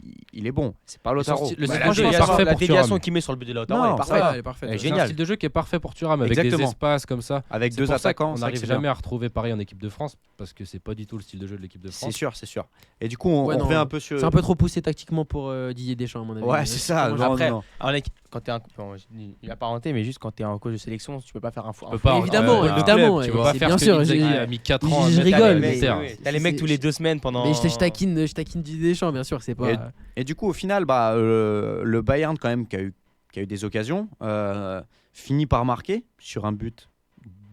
est bon. C'est pas Lautaro. style- le Bah, style la de jeu est déviation- parfait la pour déviation Thuram. qu'il met sur le but de Lautaro, Non, elle est parfaite. Ouais, elle est parfaite. Elle est ouais. C'est un génial. style de jeu qui est parfait pour Thuram avec Exactement. des espaces comme ça. Avec C'est deux pour ça attaquants, qu'on c'est vrai que n'arrive c'est bien. jamais à retrouver pareil en équipe de France parce que c'est pas du tout le style de jeu de l'équipe de C'est France. sûr, c'est sûr. Et du coup, on Ouais, non, revient un peu sur. C'est un peu trop poussé tactiquement pour Didier Deschamps, à mon avis. Ouais, c'est ça. Moi, non, Après, non. quand t'es un il a parenté, mais juste quand t'es un coach de sélection, tu peux pas faire un fou. Tu peux pas, évidemment, le évidemment, club, tu ouais, peux pas c'est faire bien ce sûr, que Inzaghi j'ai- a mis 4 je ans à mettre rigole, à mais- l'Inter. T'as les mecs tous les 2 semaines pendant. Mais je taquine Didier Deschamps, bien sûr, c'est pas. Et du coup, au final, le Bayern, quand même, qui a eu des occasions, finit par marquer sur un but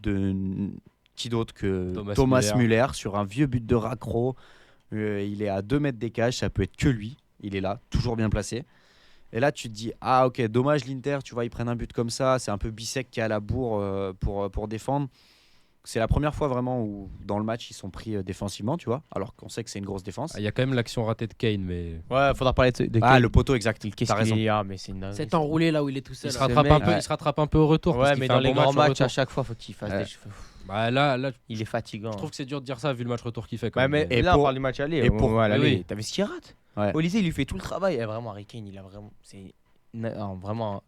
de qui d'autre que Thomas Müller, sur un vieux but de Raccro. Il est à 2 mètres des cages, ça peut être que lui. Il est là, toujours bien placé. Et là, tu te dis, ah ok, dommage l'Inter, tu vois, ils prennent un but comme ça, c'est un peu Bissek qui est à la bourre pour défendre. C'est la première fois vraiment où dans le match ils sont pris défensivement, tu vois, alors qu'on sait que c'est une grosse défense. Il y a quand même l'action ratée de Kane, mais Ouais, faudra parler de Ah, Kane. le poteau exact, Qu'est-ce t'as raison. qu'il est mais c'est une dinguerie. C'est enroulé là où il est tout seul. il se là. rattrape mec, un peu. ouais. Il se rattrape un peu au retour. parce Ouais, qu'il mais fait dans un les bon grands match au matchs, à retour. chaque fois, faut qu'il fasse Ouais. des. Bah, là, Il est fatigant. je trouve que c'est dur de dire ça vu le match retour qu'il fait. Quand Ouais, même. mais Et là, pour- on parle du match aller. et pour- ouais, l'aller, oui. t'as vu ce qu'il rate Ouais. Olysée, il lui fait tout le travail. Et vraiment, Harry Kane, il a vraiment. C'est. Non, vraiment.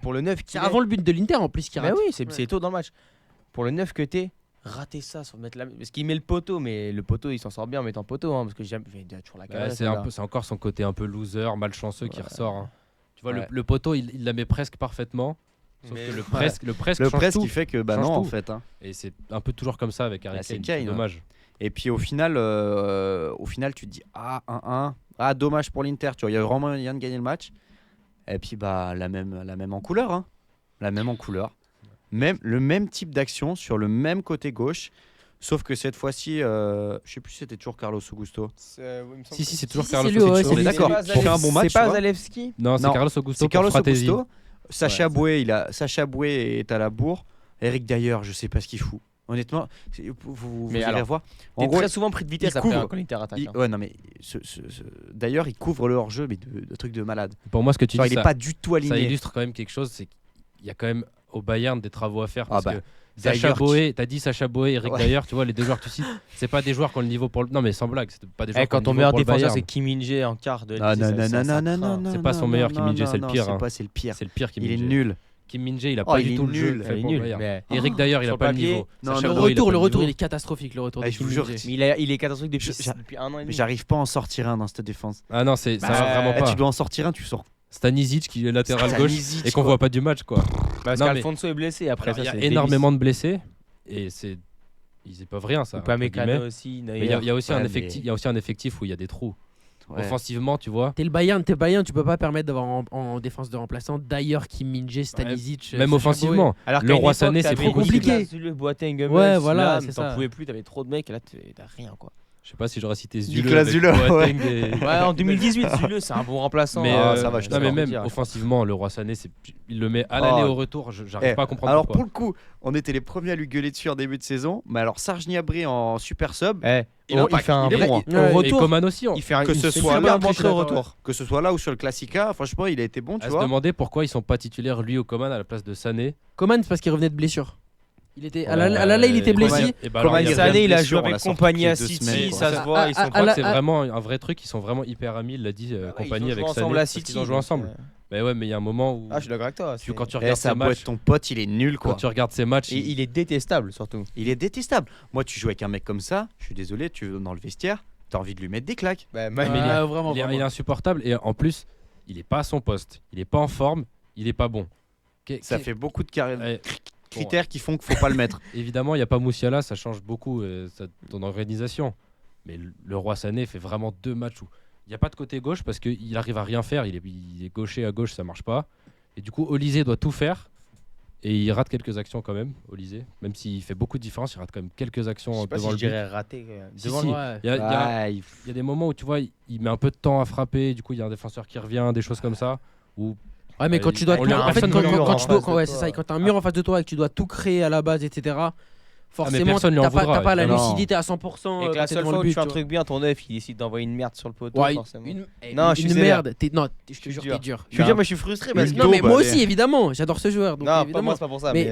Pour le 9 C'est avant le but de l'Inter en plus qui Mais rate. oui, c'est Ouais. tôt dans le match. Pour le 9 que t'es, rater ça sans mettre la. Parce qu'il met le poteau, mais le poteau, il s'en sort bien en mettant poteau. Hein, parce que il y a toujours la Ouais, carasse. c'est encore son côté un peu loser, malchanceux qui Ouais. ressort. Hein. Tu vois, Ouais. le poteau, il la met presque parfaitement. Sauf Mais- que le Ouais. presque Le change presse tout. qui fait que bah Change non en tout. fait. Hein. Et c'est un peu toujours comme ça avec Harry Bah, c'est Kane. Kane, C'est hein. dommage. Et puis au final, tu te dis ah 1-1, ah dommage pour l'Inter, tu vois, il y a vraiment moyen de gagner le match. Et puis bah la même en couleur, hein. La même en couleur, même le même type d'action sur le même côté gauche, sauf que cette fois-ci, je sais plus si c'était toujours Carlos Augusto. Si, c'est toujours si, Carlos c'est lui, ouais, Augusto. c'est On est lui, d'accord. C'est Pour faire un bon match, C'est pas tu vois. Zalewski Non, c'est Non, Carlos Augusto. C'est Carlos pour Fratesi. Augusto. Sacha Ouais, Boué, Sacha Boué est à la bourre. Eric d'ailleurs, je sais pas ce qu'il fout. Honnêtement, vous Mais irez alors, voir. T'es En gros, très souvent pris de vitesse il après couvre. hein, quand l'Inter attaque. hein. ouais, non mais d'ailleurs, il couvre le hors-jeu, mais de trucs de malade. Pour moi, ce que tu Genre, dis, il est ça, pas du tout ça aligné. illustre quand même quelque chose. C'est qu'il y a quand même au Bayern des travaux à faire. Parce Ah bah, que Sacha Dyer Boé, t'as dit Sacha Boé, Eric Ouais. Dyer, tu vois, les deux joueurs que tu cites, c'est pas des joueurs qui ont le niveau pour le. Non, mais sans blague, c'est pas des joueurs Eh, qui ont quand ton le niveau meilleur pour le défenseur, Bayern. c'est Kim Min-jae en quart de Non, LDC, non, ça- non, ça non, non, craint. non, C'est pas son meilleur, Kim Min-jae, c'est le pire, hein. C'est le pire. C'est le pire Kim Il est Min-jae. nul. Kim Min-jae, il a Oh, pas il du est tout le jeu nul. fait Il est pour le nul. Bayern. Mais Eric Dyer, il sur a le pas le papier, niveau. non, Sacha non, Boé, il a pas Le retour, niveau. il est catastrophique. Le retour Ah, de je vous Kim jure, Min-jae. il est catastrophique depuis Je- depuis un an et Mais demi. j'arrive pas à en sortir un dans cette défense. Ah non, ça Bah, va vraiment Eh, pas. tu dois en sortir un, tu sors. Stanisic qui est latéral gauche Stanisic, et qu'on quoi. voit pas du match, quoi. Parce Non, mais- qu'Alfonso est blessé après. Alors, il y ça, a c'est énormément de blessés et ils peuvent rien, ça. Davis. Pas entre guillemets. Mécano aussi. Mais il y a aussi Ouais, un mais- effectif, il y a aussi un effectif où il y a des trous. Ouais. Offensivement, tu vois. T'es Bayern, tu peux pas permettre d'avoir en défense de remplaçant d'ailleurs Kim Min-jae, Stanisic. Même Sacha offensivement. Alors Le qu'à une Roi époque, Sané, c'est t'avais trop compliqué. Niklas Süle, Boateng, Hummels, Ouais, voilà, Lam, c'est t'en ça. pouvais plus, t'avais trop de mecs et là t'as rien quoi. Je sais pas si j'aurais cité Zule. Nicolas avec Zule, Boateng et- Ouais, en 2018, Süle c'est un bon remplaçant. Mais, Ah, ça va, je non, mais t'accorde. même dire. offensivement, le Roi Sané, il le met à l'aller Oh. au retour. J'arrive Eh, pas à comprendre alors pourquoi. pour le coup, on était les premiers à lui gueuler dessus en début de saison. Mais alors Serge Gnabry en super sub, Eh, Il il impacte, fait un il est bon bon. au Ouais, Et retour. Coman aussi. Il fait un- que une ce super soit là, bonne entrée au retour. que ce soit là ou sur le Classica, franchement, il a été bon, tu À se vois. demander pourquoi ils sont pas titulaires lui au Coman à la place de Sané. Coman, c'est parce qu'il revenait de blessure. Il était à Ouais, l'aller, il était Coman- blessé. Et bah Coman, alors, il il y a- revient Sané, il a blessure, joué on l'a avec sorti compagnie à toutes les 2 City, semaines, quoi. ça se voit. Ils sont Ah, Je crois là, que c'est ah, vraiment un vrai truc. Ils sont vraiment hyper amis. Il l'a dit, compagnie avec Sané. ensemble à parce City. qu'ils ont joué ensemble. Mais ouais, mais il y a un moment où Ah, je suis d'accord avec toi. quand tu Eh, regardes ça ses boîte, matchs, ton pote, il est nul, quand quoi. tu regardes ses matchs, Et il est détestable surtout. Il est détestable. Moi, tu joues avec un mec comme ça, je suis désolé, tu vas dans le vestiaire, t'as envie de lui mettre des claques. Bah, mais il est- Vraiment, il est vraiment. insupportable et en plus, il est pas à son poste. Il est pas en forme. Il est pas bon. Ça fait beaucoup de Ouais. critères qui font qu'il faut pas le mettre. Évidemment, il n'y a pas Moussiala, ça change beaucoup ton organisation. Mais le Roi Sané fait vraiment 2 matchs où il n'y a pas de côté gauche parce qu'il arrive à rien faire. Il est gaucher à gauche, ça marche pas. Et du coup, Olysée doit tout faire. Et il rate quelques actions quand même, Olysée. Même s'il fait beaucoup de différence, il rate quand même quelques Je actions sais pas devant si le je but. dirais raté. Si, Devant si. le- Ouais. Il y a Ah, il y a des moments où tu vois, il met un peu de temps à frapper. Du coup, il y a un défenseur qui revient, des choses comme ça. Où Ouais, mais quand tu dois on tout. lui- En fait, personne quand ne lui quand en tu dois. face de Ouais, toi. c'est ça. Quand t'as un mur en face de toi et que tu dois tout créer à la base, etc. Forcément, personne lui en t'as pas voudra, t'as pas la évidemment. lucidité à 100%. Et que quand la t'es seule devant fois le où tu but, fais un tu vois. truc bien, ton neuf il décide d'envoyer une merde sur le poteau. Ouais, forcément. non, je suis une sévère. merde. Non, je te suis jure, dur. t'es dur. Je suis dur, mais je suis frustré parce que. Non, mais daube, moi allez. aussi, évidemment. J'adore ce joueur. Donc Non, pas évidemment. moi, c'est pas pour ça. Mais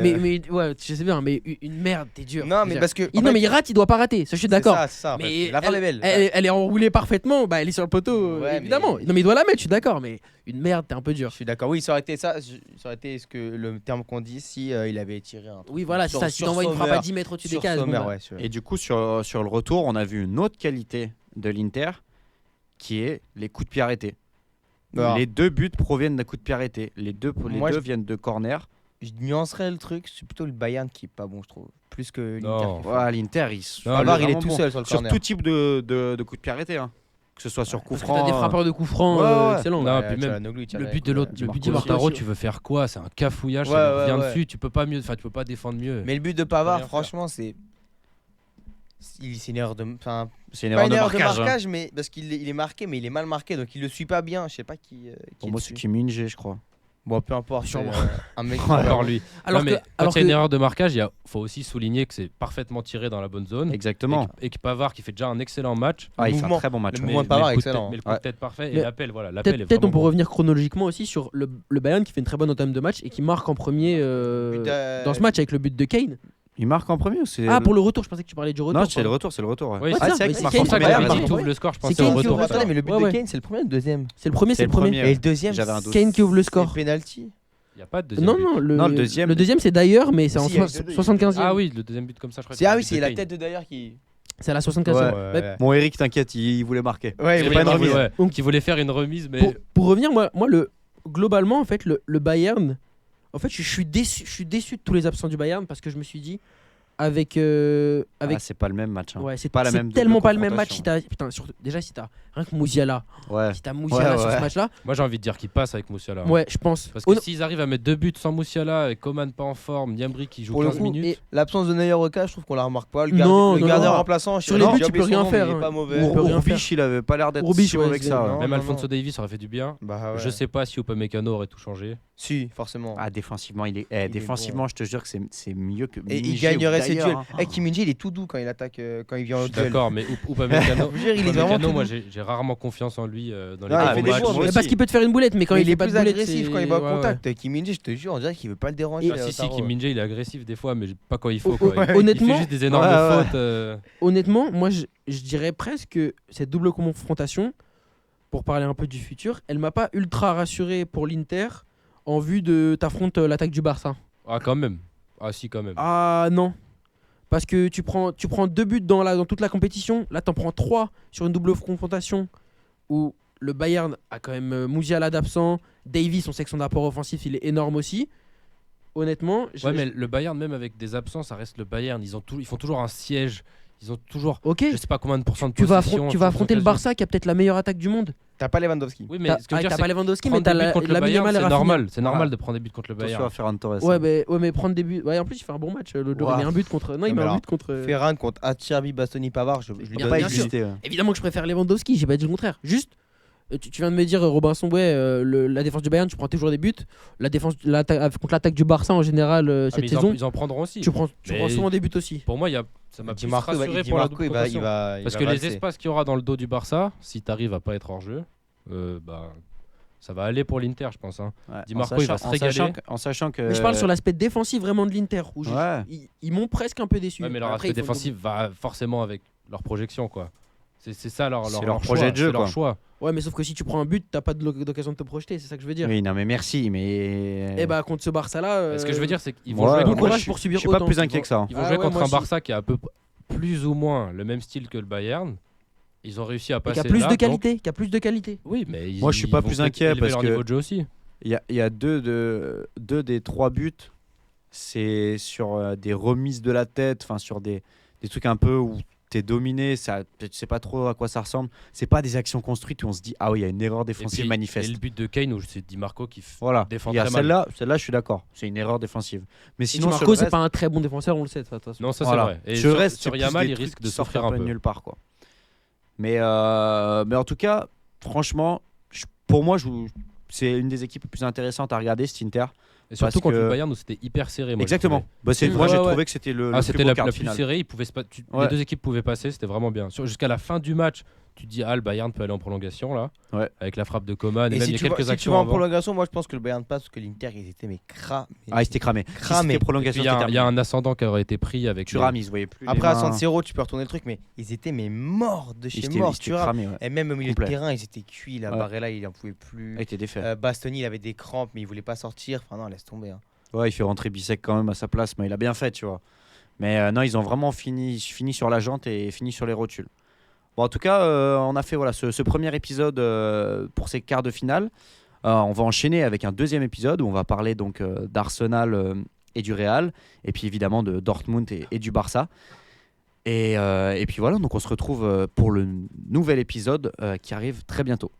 ouais, je sais bien, mais une merde, t'es dur. Non, mais parce que. en Non, fait, mais il rate, il doit pas rater. Ça, je suis d'accord. C'est ça, en fait. Mais La frappe est belle. elle est enroulée parfaitement, bah elle est sur le poteau, Ouais, évidemment. mais- Non mais il doit la mettre, je suis d'accord, mais une merde, t'es un peu dur. Je suis d'accord. Oui, ça aurait été ça. Ça aurait été ce que le terme qu'on dit si il avait tiré un truc. Oui, voilà, c'est Sur- ça. Si sur t'envoies une frappe à Sommer. 10 mètres au-dessus des Sur cases. bon, Sommer, bah. ouais. Et du coup, sur le retour, on a vu une autre qualité de l'Inter qui est les coups de pied arrêtés. Alors, Les 2 buts proviennent d'un coup de pied arrêté. Les deux Moi, je- viennent de corner. je nuancerais le truc. C'est plutôt le Bayern qui est pas bon, je trouve. Plus que l'Inter. Non. qui est fort. Ouais, l'Inter, il Non, Pavard, il est vraiment tout bon. seul sur le Sur corner. tout type de coups de pied arrêtés. Hein. Que ce soit sur coup Parce que t'as franc. des frappeurs de coups francs Ouais, ouais. excellents. Non, Ouais, puis même Çalhanoğlu, il tient le la- but de l'autre, ouais, le Marco but de aussi. Lautaro, tu veux faire quoi? C'est un cafouillage, Ouais, ça ouais, vient ouais. dessus. Tu peux pas mieux, enfin, tu peux pas défendre mieux. Mais le but de rien Pavard, faire. franchement, c'est une erreur de. Enfin, C'est une Pas erreur une de erreur de marquage. marquage, mais parce qu'il est marqué, mais il est mal marqué, donc il le suit pas bien. Je sais pas qui. Pour est moi, dessus. c'est Kim Min-jae, je crois. Bon, peu importe. Sûrement. Un mec. Encore lui. Alors Non, que, mais quand il y a une erreur de marquage, il faut aussi souligner que c'est parfaitement tiré dans la bonne zone. Exactement. Et que Pavard qui fait déjà un excellent match. Ah, il fait un mouvement- très bon match. le ouais. mouvement de Pavard le est coup de excellent. tête- mais le coup Ouais. de tête parfait et Mais l'appel, voilà. L'appel est Peut-être on vraiment peut bon. revenir chronologiquement aussi sur le Bayern qui fait une très bonne entame de match et qui marque en premier dans ce match avec le but de Kane. Il marque en premier ou c'est. Ah, pour le retour, je pensais que tu parlais du retour. Non, c'est le pardon. retour, c'est le retour. Ouais. Oui, Ouais, c'est Ah, ça, c'est vrai mais qu'il c'est marque Kane en pour ça que premier. qui j'avais marque. dit pardon. tout le score, je C'est pensais Kane au qui retour. ouvre- Attendez, mais le but Ouais, de ouais. Kane, c'est le premier ou le deuxième C'est le premier, c'est le premier. premier. Et le deuxième, J'avais un doute. Kane qui ouvre le c'est score. penalty. Il n'y a pas de deuxième Non, but. non, Non, le deuxième. Le deuxième, c'est d'ailleurs, mais c'est en Si, avec deux, 75e. Ah oui, le deuxième but comme ça, je crois. Ah oui, que c'est la Kane. tête de d'ailleurs qui. C'est à la 75e. Ouais. Mais Bon, Eric, t'inquiète, il voulait marquer. Ouais, Il il pas une voulait remise. ouais, Donc- qui voulait faire une remise, mais Pour revenir, moi globalement, en fait, le Bayern, en fait, je suis déçu de tous les absents du Bayern parce que je me suis dit, avec. Ah, c'est pas le même match. hein. Ouais, c'est pas la c'est même double tellement pas le même match. confrontation. Putain, déjà, si t'as rien que Mouziala, Ouais. si t'as Mouziala Ouais, sur ouais. ce match-là, moi j'ai envie de dire qu'il passe avec Moussiala. ouais, je pense. Parce que s'ils arrivent à mettre 2 buts sans Moussiala, avec Coman pas en forme, Niambri qui joue Pour le 15 coup, minutes. et- L'absence de Neuer au cas, je trouve qu'on la remarque pas. Le Non, le non, gardien non. remplaçant, Sur les buts, j'ai tu peux oublié son rien nom, faire, mais il est hein. pas mauvais. On peut rien Urbish, il avait pas l'air d'être Urbish, si ouais, mauvais que ça. non. hein. Même Alphonso Davies aurait fait du bien. Bah ouais. Je sais pas si Upamecano aurait tout changé. Si, forcément. Ah, défensivement, il est. est défensivement, je te jure que c'est mieux que. Et il Minigé ou gagnerait ses d'ailleurs, duels. hein. Kim Min-jae, il est tout doux quand il attaque, quand il vient Je au suis duel. d'accord, mais Upamecano, Je veux dire, il est vraiment tout moi doux. j'ai rarement confiance en lui dans les Non, il gros fait des matchs. bourdes, moi Mais aussi. parce qu'il peut te faire une boulette, mais quand Mais il il fait est pas de plus boulette, agressif c'est- quand il va au ouais, ouais. contact. Kim Min-jae, je te jure, on dirait qu'il veut pas le déranger. Ah, si, Taro. Kim Min-jae il est agressif des fois, mais pas quand il faut. Oh, Quoi. ouais. Il Honnêtement- fait juste des énormes Ouais, ouais. fautes. Honnêtement, moi, je dirais presque que cette double confrontation, pour parler un peu du futur, elle m'a pas ultra rassuré pour l'Inter en vue de t'affrontes l'attaque du Barça. Ah, quand même. Ah, si, quand même. Ah non. Parce que tu prends 2 buts dans toute la compétition. Là, t'en prends 3 sur une double confrontation où le Bayern a quand même Mouziala d'absent. Davies, on sait que son apport offensif, il est énorme aussi. Honnêtement, Ouais, mais le Bayern, même avec des absences, ça reste le Bayern. Ils font toujours un siège. Ils ont toujours, ok. je sais pas combien de pourcents de Tu vas, possession. tu vas sur affronter le occasion. Barça qui a peut-être la meilleure attaque du monde. T'as pas Lewandowski. Oui, mais ce que je veux dire, t'as c'est pas Lewandowski, mais prendre t'as des buts la contre le Lamine Bayern, Yamal et c'est Rafinha. normal. C'est normal Voilà. de prendre des buts contre le Attention Bayern. à Ferran Torres. Ouais, hein. mais prendre des buts. Ouais, en plus, il fait un bon match. Le jour, Ouais. il met un but contre. Non, il Non, met mais un alors, but contre. Ferran contre Acerbi, Bastoni, Pavard, je lui Il Il a a donne pas bien plus. sûr. existé. ouais. Évidemment que je préfère Lewandowski, j'ai pas dit le contraire. Juste, tu viens de me dire, Robinson, ouais, la défense du Bayern, tu prends toujours des buts. La défense, contre l'attaque du Barça en général, Ah, cette mais saison, ils en prendront aussi. tu prends Mais- souvent des buts aussi. Pour moi, ça m'a Di plus Marco, rassuré pour la double confrontation. Parce que les valser. espaces qu'il y aura dans le dos du Barça, si tu arrives à pas être hors jeu, ça va aller pour l'Inter, je pense. Hein. Ouais, Di en Marco, il va se régaler. En sachant que. Mais je parle sur l'aspect défensif vraiment de l'Inter, où Ouais. ils m'ont presque un peu déçu. Ouais, mais leur Après, aspect il faut- défensif va forcément avec leur projection, quoi. C'est ça leur C'est leur choix, projet de jeu, c'est leur quoi. choix. Ouais, mais sauf que si tu prends un but, t'as pas d'occasion de te projeter, c'est ça que je veux dire. Oui, non, mais merci, mais. Et bah, contre ce Barça-là. Ce que je veux dire, c'est qu'ils vont Ouais, jouer bon moi, contre, courage je pour suis- subir Je suis pas autant. plus inquiet que ça. hein. ils vont Ah jouer ouais, contre moi un aussi. Barça qui a un peu plus ou moins le même style que le Bayern. Ils ont réussi à Et passer qui a plus là, de donc- qualité, qui a plus de qualité. Oui, mais Moi, je suis pas ils vont plus peut-être inquiet élever parce leur que- niveau de jeu aussi. Il y a deux des 3 buts, c'est sur des remises de la tête, enfin sur des trucs un peu où t'es dominé, ça, tu sais pas trop à quoi ça ressemble. C'est pas des actions construites où on se dit ah oui, il y a une erreur Et défensive puis, manifeste. Et le but de Kane où c'est Di Marco qui Voilà, défend il y a très mal. celle-là, je suis d'accord, c'est une erreur défensive. Mais Sinon, sinon, sur Marco, le c'est reste, pas un très bon défenseur, on le sait. De toute façon. Non, ça voilà. c'est vrai. Et Sur le reste, sur c'est Yamal, plus il des risque trucs de qui sortent souffrir un de peu. nulle part, quoi. Mais en tout cas, franchement, pour moi, c'est une des équipes les plus intéressantes à regarder, cet Inter. Et surtout Parce contre que- le Bayern où c'était hyper serré. Moi, j'ai Exactement. trouvé. Bah, Mm. moi, j'ai Ouais, ouais. trouvé que c'était le C'était plus beau la quart de plus finale. serrée. Ouais. Les deux équipes pouvaient passer, c'était vraiment bien. Jusqu'à la fin du match, tu te dis ah le Bayern peut aller en prolongation là, Ouais. avec la frappe de Coman et, Et même si il y a tu vas quelques si tu actions vas en avant. prolongation, moi je pense que le Bayern passe parce que l'Inter ils étaient mais cramés. Ah, il s'était cramé. Cramé. Si c'était Et puis, prolongation, il y a c'était un terminé. ascendant qui aurait été pris avec les- Thuram, ils se voyaient plus. Après à les mains. San Siro, tu peux retourner le truc, mais ils étaient mais morts de Ils chez étaient morts. ils étaient Thuram. cramés. Ouais. Et même au milieu Complet. de terrain, ils étaient cuits. Là, Ouais. Barella, il en pouvait plus. Il était défait. Bastoni, il avait des crampes, mais il voulait pas sortir. Enfin non, laisse tomber. Hein. Ouais, il fait rentrer Bissek quand même à sa place, mais il a bien fait, tu vois. Mais non, ils ont vraiment fini sur la jante et fini sur les rotules. Bon, en tout cas, on a fait voilà, ce premier épisode pour ces quarts de finale. On va enchaîner avec un deuxième épisode où on va parler donc d'Arsenal et du Real, et puis évidemment de Dortmund et du Barça. Et puis voilà, donc on se retrouve pour le nouvel épisode qui arrive très bientôt.